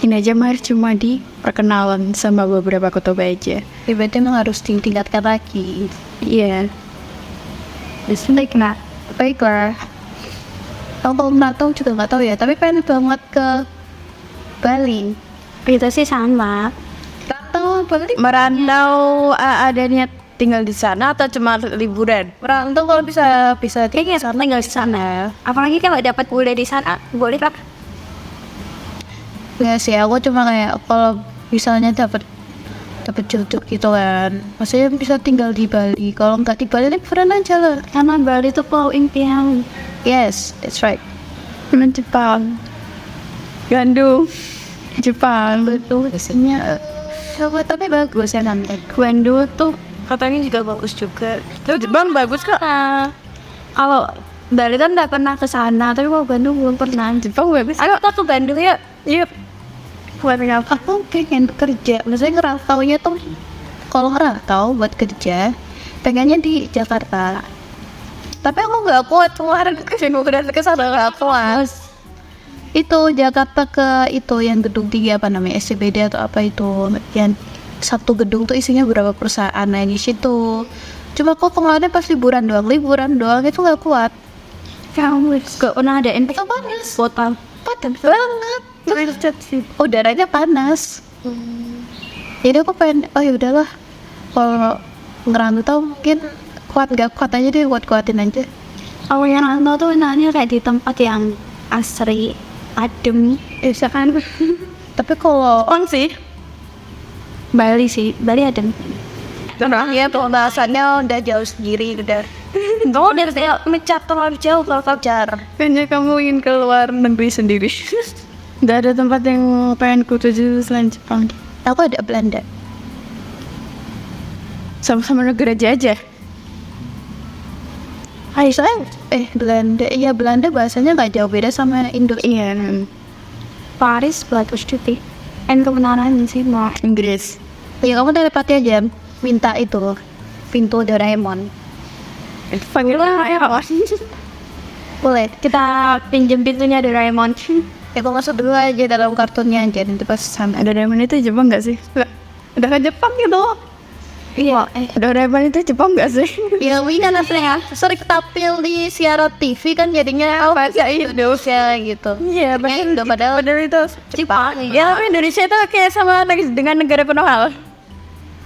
Ini aja mah cuma di perkenalan sama beberapa kota aja. Berarti emang harus ditingkatkan lagi. Iya. Baiklah. Kalau Natal juga nggak tahu ya, tapi pengen banget ke Bali. Itu sih sama. Natal Bali. Merantau ada niat tinggal di sana atau cuma liburan? Merantau kalau bisa Kayaknya tinggal di sana. Apalagi kalau dapat kuliah di sana, boleh lah. Ya sih, aku cuma kayak kalau misalnya dapat jodoh gitu kan, maksudnya bisa tinggal di Bali. Kalau nggak di Bali, liburan aja lah. Karena Bali itu pulau impian. Yes, that's right. Jepang. Bandung. Jepang. Betul. Biasanya, tapi bagus ya nanti. Bandung tuh katanya juga bagus juga. Jepang bagus kok. Nah, kalau Bali kan nggak pernah ke sana, tapi kalau Bandung belum pernah. Jepang bagus. Ayo kita ke Bandung ya. Yuk. Buat apa? Aku pengen kerja. Maksudnya ngerantaunya tuh, kalau ngerantau buat kerja, pengennya di Jakarta. Tapi aku nggak kuat kemarin ke sana nggak kuat. Itu Jakarta ke itu yang gedung 3 apa namanya SCBD atau apa itu, yang satu gedung tuh isinya beberapa perusahaan yang di situ. Cuma kok kemarin pas liburan doang itu nggak kuat. Kamu gak pernah ada info Panas. kota. Panas banget. Udaranya panas. Jadi aku pengen, oh ya udahlah, kalau ngerantau mungkin nggak kuat aja deh, kuatin aja. Kalau yang rantau tuh enaknya kayak di tempat yang asri, adem, Kan. Tapi kalau sih. Bali sih, Bali adem. ya pembahasannya udah jauh sendiri udah. Kamu udah kayak mencat terlalu jauh kalau kau jar. Kayaknya kamu ingin keluar negeri sendiri. Nggak ada tempat yang pengen ku tuju selain Jepang. Aku ada Belanda. Sama-sama negara aja. Belanda bahasanya nggak jauh beda sama Indo. Iya. Paris bagus cuti. Kebenaran sih mau. Inggris. Ya kamu telepati aja, minta itu pintu Doraemon. Panggil ya. Boleh. Kita pinjem pintunya Doraemon. Ya aku masuk dulu aja dalam kartunnya aja, nanti pas sampai. Doraemon itu Jepang nggak sih? Udah ke Jepang gitu. Iya. Doraemon itu Jepang nggak sih? Ya ini kan aslinya sering tampil di siaran TV kan jadinya bahasa Indonesia gitu. Iya, Indo padahal itu Jepang. Ya, tapi Indonesia itu kayak sama dengan negara Konoha.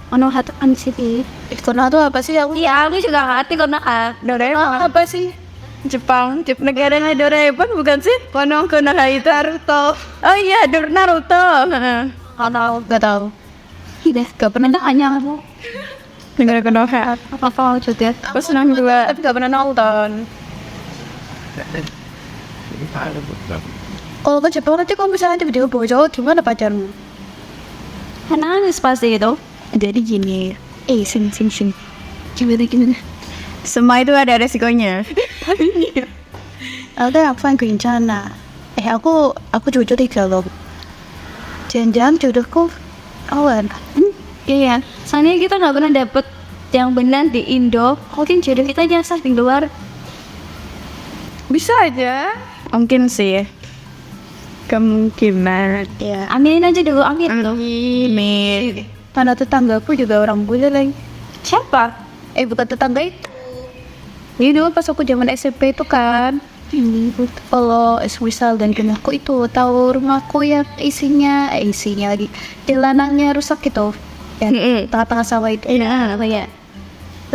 Konoha tuh kan sih. Konoha tuh apa sih? Iya, aku juga nggak ngerti Konoha. Doraemon Apa sih? Jepang, negaranya Doraemon bukan sih? Konoha itu Naruto. Oh iya, Naruto. Gak tahu. Tidak, gak pernah tanya aku. Negara Konoha. Apa juga? Aku senang juga. Tapi gak pernah nonton. Kalau ke Jepang nanti kalau misalnya tiba-tiba bocor, gimana pacarmu? Nangis pasti itu. Jadi gini, sing. Gimana? Semua itu ada resikonya. Ada apa yang rencana? Aku jujur tiga loh. Jangan-jangan jodohku awan. Iya, soalnya kita nggak pernah dapet yang benar di Indo. Mungkin jodoh kita nyasar di luar. Bisa aja. Mungkin sih. Kemungkinan. Ya. Aminin aja dulu, amin loh. Amin. Tanda tetanggaku juga orang bule lagi. Siapa? Bukan tetangga itu. Ini dulu pas aku zaman SMP itu kan. Kalau misal dan rumahku itu tahu rumahku yang isinya lagi jalanannya rusak gitu. Ya, tengah-tengah sawah itu. Iya, apa ya?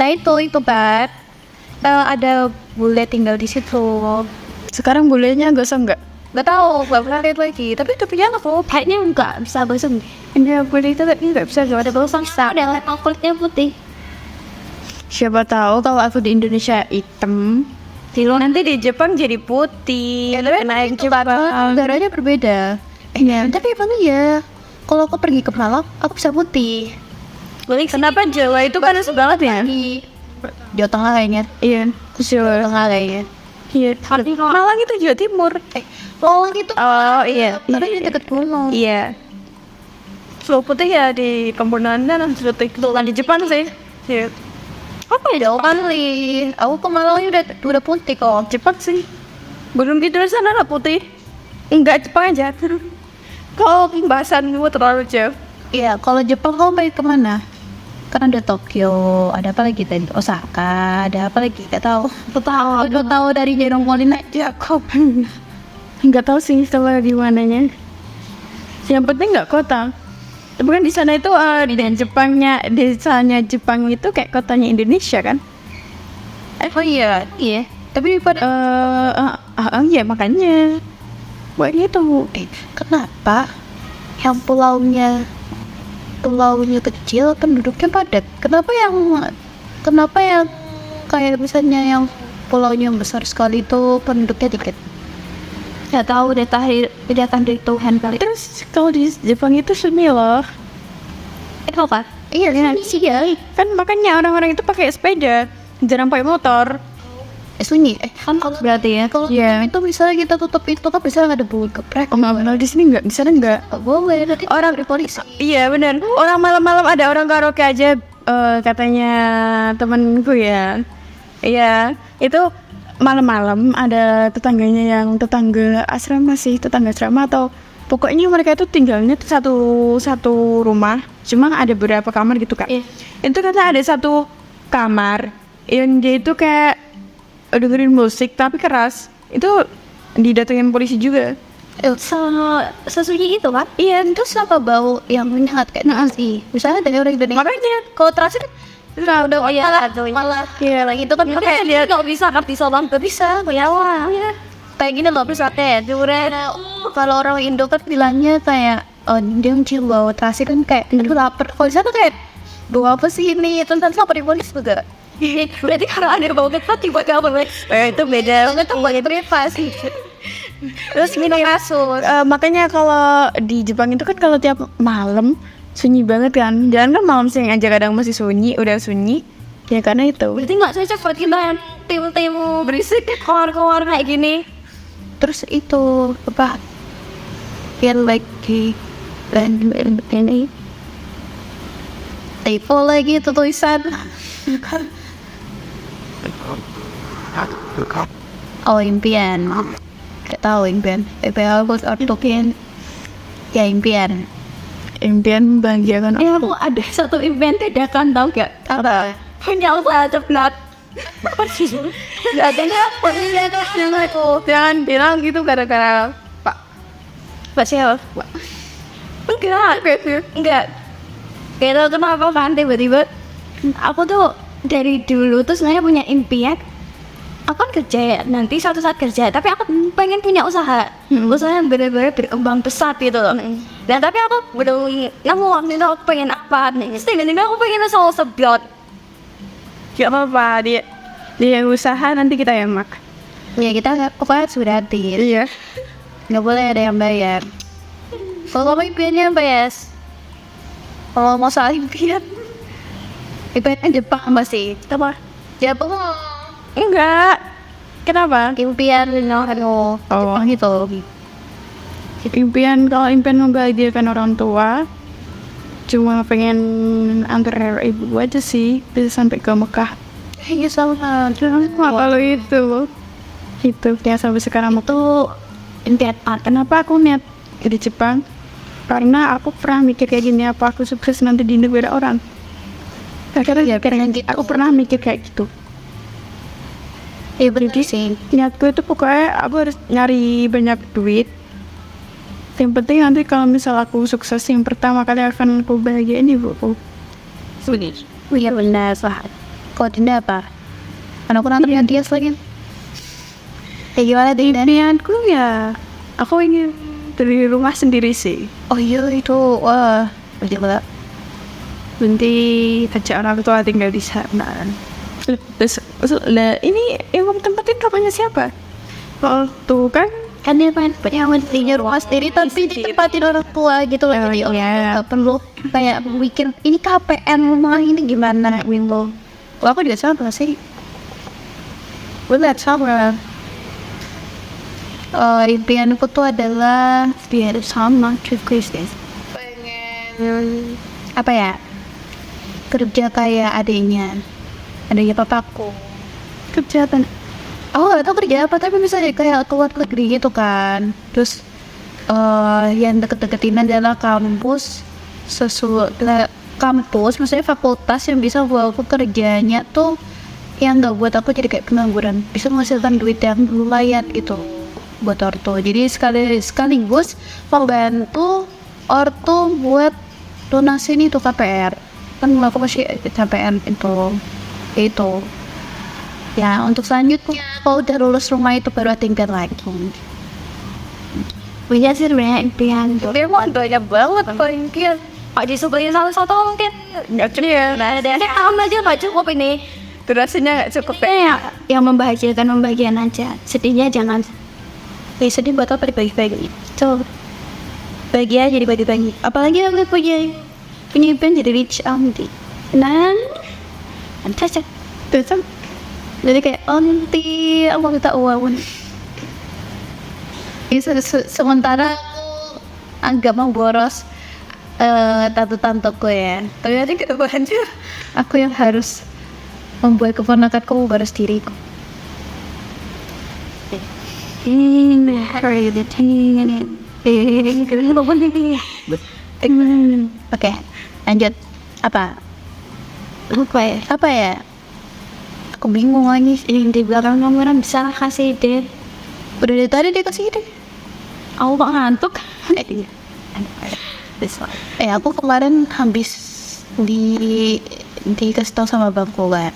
Nah itu kan ada bule tinggal di situ. Sekarang bolehnya gosong nggak? Gak tahu, gak pernah lihat lagi. Tapi punya aku. Kayaknya nggak bisa gosong deh. Ini boleh itu tapi nggak bisa gak ada gosong. Udah lihat kulitnya putih. Siapa tahu kalau aku di Indonesia hitam, nanti di Jepang jadi putih. Kena yang Jepang. Negaranya berbeda. Tapi emang iya. Kalau aku pergi ke Malang, aku bisa putih. Kenapa Jawa itu panas banget ya? Jawa Tengah kayaknya. Iya, Jawa Tengah kayaknya. iya. Malang itu Jawa Timur. Malang itu. Oh iya. Tapi di dekat gunung. Iya. Slow putih ya di Pembunuhan dan putih di Jepang sih. Iya. Apa ya jauh kali? Aku ke Malangnya udah putih kok. Jepang sih. Belum gitu di sana lah putih. Enggak, Jepang aja. Kalau pembahasanmu terlalu jauh. Iya, kalau Jepang kamu baik kemana? Kan ada Tokyo, ada apa lagi tadi? Osaka, ada apa lagi? Gak tahu. Aku tahu dari Jerong Molin aja kok. Enggak tahu sih kalau di mananya. Yang penting enggak kota. Tapi kan di sana itu di Jepangnya, desanya Jepang itu kayak kotanya Indonesia kan? Oh iya. Tapi pada Iya makanya. Buat itu. kenapa yang pulaunya kecil penduduknya padat? Kenapa yang kayak misalnya yang pulaunya yang besar sekali itu penduduknya dikit? Gak tahu deh, datang dari Tuhan kali. Terus kalau di Jepang itu sunyi loh. Apa? Iya, sih ya. Kan makanya orang-orang itu pakai sepeda, jarang pakai motor. Sunyi. Kan kalau Berarti ya. kalau Iya. itu misalnya kita tutup itu kan bisa ada bunyi geprek. Oh enggak, di sini enggak, di sana enggak. Nggak boleh nanti orang di polisi. Iya benar. Orang malam-malam ada orang karaoke aja katanya temenku ya. Iya, itu malam-malam ada tetangganya yang tetangga asrama sih, tetangga asrama atau pokoknya mereka itu tinggalnya tuh satu rumah, cuma ada beberapa kamar gitu Kak. Iya. Itu kata ada satu kamar yang dia itu kayak dengerin musik tapi keras. Itu didatengin polisi juga. Sesunyi itu kan? Iya, terus apa bau yang menyengat kayak nasi? Misalnya dari orang Indonesia. Makanya Kalau terakhir udah malah Iya, itu kan kayak dia nggak bisa ngerti soal nggak bisa kayak kayak gini loh misalnya durian kalau orang Indo kan bilangnya kayak dia mencium bau terasi kan kayak aduh lapar. Kalau di sana kayak bau apa sih ini tentang lapar di polisi juga. berarti karena ada bau ketat tiba-tiba Itu beda banget tuh bagi privasi. Terus minum kasur. makanya kalau di Jepang itu kan kalau tiap malam sunyi banget kan. Jangan kan malam siang aja kadang masih sunyi, udah sunyi. Ya karena itu. berarti nggak cocok buat kita yang timu berisik keluar kayak gini. Terus itu apa? Yang lagi dan ini typo lagi itu tulisan. Oh impian. Gak tahu impian. Aku ortokin. Ya impian. Impian membahagiakan Aku ada satu event dadakan tau gak? Apa? Punya usaha ceplat. Gak ada apa aku. Jangan bilang gitu gara-gara Pak siapa? Enggak. Gak tau kenapa kan tiba-tiba aku tuh dari dulu tuh sebenarnya punya impian. Aku kan kerja ya, nanti suatu saat kerja, tapi aku pengen punya usaha. Usaha yang benar-benar berkembang pesat gitu loh. Dan tapi aku belum nemu waktu itu aku pengen apa nih. Tiba-tiba aku pengen usaha seblot. Gak apa-apa, dia yang usaha nanti kita yang mak. Ya kita pokoknya harus gratis. Iya. Nggak boleh ada yang bayar. Kalau kamu impiannya apa ya? Kalau mau soal impian, impiannya Jepang masih. Apa? Jepang. Enggak. Kenapa? Impian Jepang gitu. Impian, kalau impian membahagiakan orang tua, cuma pengen antar ibu aja sih, bisa sampai ke Mekah. Iya sama. Kalau itu ya sampai sekarang itu impian. Kenapa aku niat di Jepang? Karena aku pernah mikir kayak gini, apa aku sukses nanti di negara orang. Karena aku pernah mikir kayak gitu. Iya bener sih. Niatku itu pokoknya aku harus nyari banyak duit. Yang penting nanti kalau misal aku sukses, yang pertama kali akan aku bahagiain ibuku. Iya benar sah. Kau tidak apa? Karena aku nanti dia lagi. Gimana deh? Niatku ya, aku ingin dari rumah sendiri sih. Oh iya itu, wah, betul. Nanti ajak orang tua tinggal di sana. Terus, ini yang tempatin rumahnya siapa? Oh, tuh kan Kan dia pengen punya rumah sendiri tapi ditempatin orang tua gitu loh. Jadi nggak perlu kayak mikir ini KPN rumah ini gimana Window. Wah aku juga sama sih. Benar sama. Impianku tuh adalah biar sama juga guys. Pengen apa ya? Kerja kayak adanya papaku. kerja Aku gak tau kerja apa, tapi misalnya kayak keluar negeri gitu kan. Terus yang deket-deketin adalah kampus kampus, maksudnya fakultas yang bisa buat aku kerjanya tuh yang gak buat aku jadi kayak pengangguran, bisa menghasilkan duit yang lumayan gitu buat ortu. Jadi sekaligus membantu ortu buat donasi nih tuh KPR. Kan aku masih KPR itu. Ya, untuk selanjutnya, kalau udah lulus rumah itu baru tinggal lagi. Punya sih sebenarnya impian tuh. Memang banyak banget impian. Pak disubahin salah satu mungkin. nggak cukup ya. Nah, ada aja nggak cukup ini. Durasinya nggak cukup Ya, yang membahagiakan aja. Sedihnya jangan. Sedih buat apa dibagi-bagi? Coba bagi aja dibagi-bagi. Apalagi aku punya impian jadi rich auntie. Nah, terus jadi kayak nanti aku minta uang. Sementara aku agak mau boros tante-tanteku ya. Tapi nanti ke depannya aku yang harus membuat keponakanku boros diriku. Oke, lanjut. Apa ya? Aku bingung lagi. Ini di belakang kamera bisa kasih ide. Udah dari tadi dia kasih ide. Aku kok ngantuk. Aku kemarin habis dikasih tahu sama bangku kan,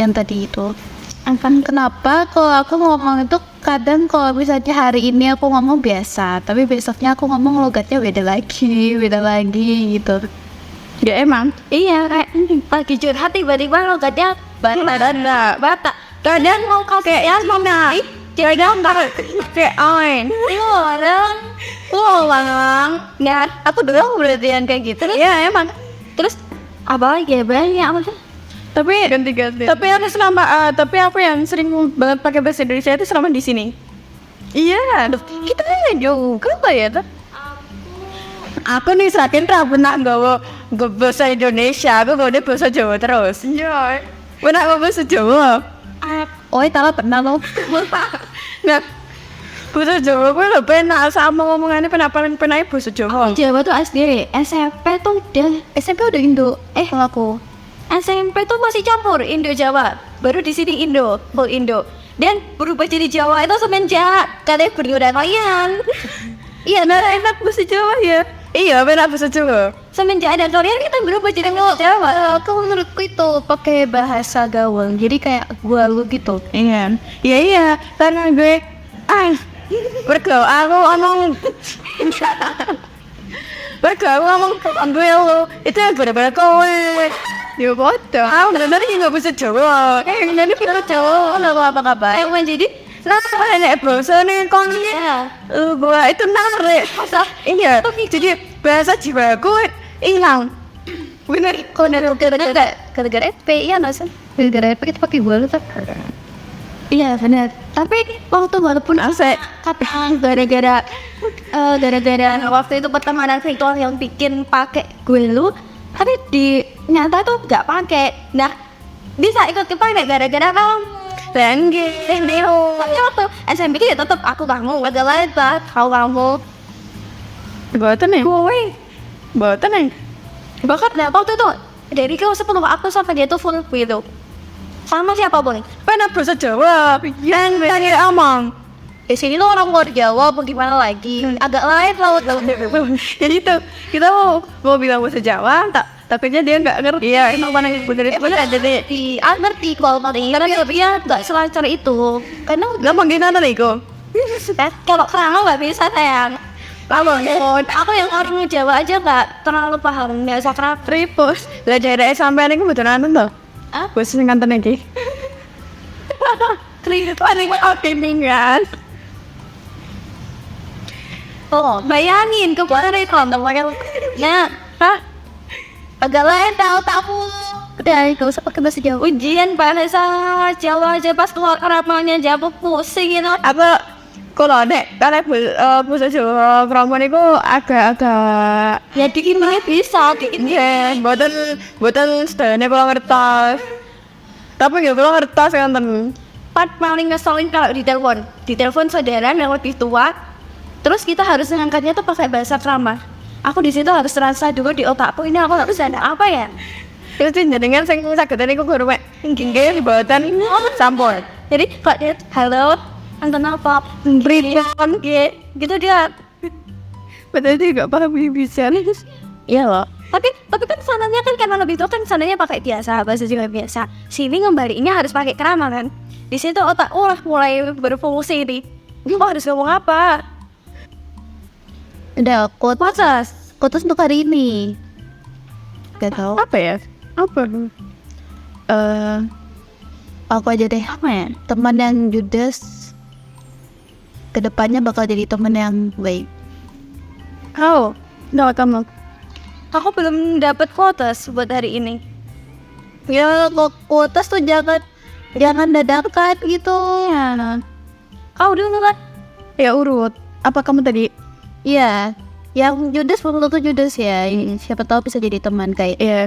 yang tadi itu. Kenapa kalau aku ngomong itu kadang kalau misalnya hari ini aku ngomong biasa, tapi besoknya aku ngomong logatnya beda lagi gitu. ya emang Iya, kayak lagi curhat tiba-tiba logatnya bata. Kadang mau kayak ya mama. Kadang kayak ain. Orang. Nah, aku dulu berarti yang kayak gitu. ya emang Terus apa lagi ya banyak apa tuh? tapi Ganti-ganti. tapi aku selama tapi aku yang sering banget pakai bahasa Indonesia itu selama di sini. Iya, kita juga lah ya. Aku nih saking pernah nggak bahasa Indonesia, aku nggak bahasa Jawa terus. Iya. Pernah nggak bahasa Jawa. Talah pernah lo. Nah, bahasa Jawa gue lebih enak sama ngomongannya pernah bahasa Jawa. Jawa tuh SD, SMP tuh udah SMP udah Indo. Kalau aku SMP tuh masih campur Indo Jawa. Baru di sini full Indo. Dan berubah jadi Jawa itu semenjak kalian berdua kalian. Iya, enak bahasa Jawa ya. Iya, enak bahasa Jawa. Semenjak ada kalian kita berubah jadi Jawa. aku menurutku itu pakai bahasa gaul, jadi kayak gua lu gitu. Iya, iya, karena gue bergaul, aku ngomong gue lo, itu bener-bener kowe. Ya bodoh. Bener-bener nggak bisa Jawa. Jadi Jawa apa kabar? Jadi Nah, nek bahasa nih Ya. gua itu narik. Iya. Jadi bahasa jiwaku hilang. Bener. Kau dari gara-gara FP ya nggak sih? Gara-gara apa kita pakai bola tuh? Iya benar. Tapi waktu walaupun Asik. kata gara-gara waktu itu pertemanan virtual yang bikin pakai gue lu, tapi di nyata tuh nggak pakai. Nah bisa ikut kepakai gara-gara kamu. Tengge. Tapi waktu SMP ya tetap aku kamu, ada lain banget kau kamu. Boten nih. Gue Boten nih. bahkan waktu itu dari kau sebelum aku sampai dia tuh full gitu. Sama siapa boleh? Pernah bahasa Jawa. Yang tadi omong. Di sini lo orang luar Jawa, bagaimana lagi? Agak lain laut. Jadi tuh kita mau bilang bahasa Jawa, takutnya dia nggak ngerti. Iya, itu mana bener itu bener ada deh. Ngerti kalau tadi karena dia nggak selancar itu. Karena Gampang gimana nih kok? kalau kerana nggak bisa sayang. Aku yang orang Jawa aja nggak terlalu paham bahasa kerana. Tripos. Lah daerah sampean iku mboten anu to. Ah? Wis sing kanten iki. Paling oke tinggal. Oh, bayangin kemarin itu namanya. Nah, Hah? agak lain tahu. Udah, gak usah pakai bahasa Jawa. Ujian bahasa Jawa aja pas keluar ramanya Jawa pusing gitu. Apa kalau nek kalian bahasa Jawa Pramuan itu agak-agak Ya dikit bisa, dikit. ya boten sedane kalau ngertos. Tapi nggak kalau ngertos kanten. Part paling ngeselin kalau di telepon saudara yang lebih tua, terus kita harus ngangkatnya tuh pakai bahasa krama. Aku di situ harus terasa dulu di otakku ini aku harus ada apa ya? Terus jenengan sing sageden niku guru mek nggih boten sampun. Jadi kok dia halo, anton apa? Berikan gitu dia. Betul juga paham bisa. Iya loh. Tapi kan sananya kan karena lebih tua kan sananya pakai biasa, bahasa Jawa biasa. Sini ngembaliinnya harus pakai krama kan. Di situ otak mulai berfungsi nih. Gue harus ngomong apa? Udah, quotes untuk hari ini. Gak tau. Apa ya? Apa? Aku aja deh. Apa ya? Teman yang judes kedepannya bakal jadi teman yang baik. Oh, nggak kamu. Aku belum dapat quotes buat hari ini. Ya, quotes tuh jangan dadakan gitu. Ya, Kau dulu kan? ya urut. Apa kamu tadi? Iya, yang judes belum tentu judes ya. Siapa tahu bisa jadi teman kayak. Iya.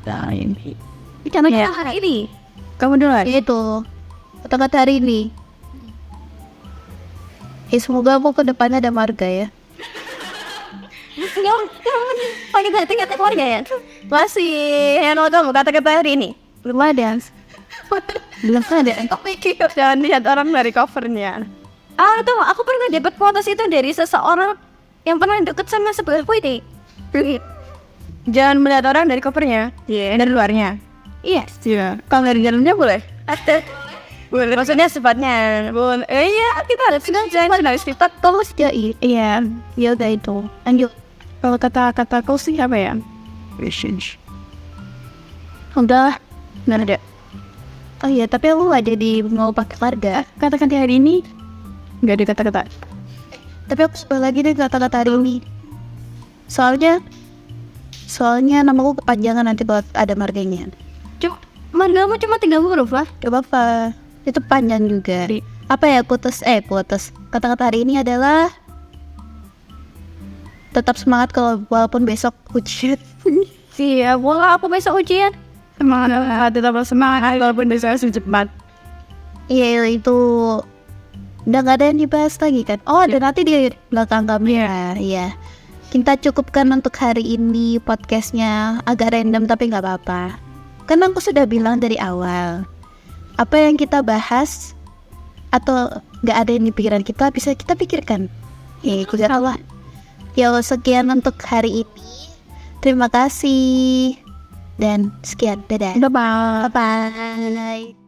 Nah, ini. Bicara Ya. hari ini. Kamu duluan. Itu kata-kata hari ini. Semoga aku ke depannya ada marga ya. Pakai kata-kata keluarga ya? Masih. Yang kamu kata-kata hari ini. Belum ada. Belum ada. Jangan lihat orang dari covernya. Ah, tuh aku pernah dapat quotes itu dari seseorang yang pernah deket sama sebelah ini. Jangan melihat orang dari covernya. Iya. Dari luarnya. Iya. Iya. Kalau dari dalamnya boleh. Ada. Boleh. Maksudnya sifatnya. Boleh. Iya, kita harus harus sifat Terus ya iya. ya udah itu. Lanjut. Kalau kata-kataku sih apa ya? Message. Udah. Nggak ada. Oh iya, tapi aku gak jadi mau pakai marga. Kata-kata hari ini nggak ada kata-kata. Tapi aku suka lagi deh kata-kata hari ini. Soalnya namaku kepanjangan nanti buat ada marganya. Margamu cuma 3 huruf lah. Gak apa-apa. Itu panjang juga. Apa ya quotes? Kata-kata hari ini adalah tetap semangat kalau walaupun besok hujan. Iya, boleh aku besok ujian. Semangat, tetap semangat walaupun saya cepat. Iya itu udah gak ada yang dibahas lagi kan. Oh ada nanti di belakang kamera. Iya. Kita cukupkan untuk hari ini podcastnya. Agak random tapi gak apa-apa. Karena aku sudah bilang dari awal, apa yang kita bahas atau gak ada yang di pikiran kita bisa kita pikirkan. Ya aku gak tahu lah. Ya sekian untuk hari ini. Terima kasih dan sekian, dadah. Bye-bye. Bye-bye.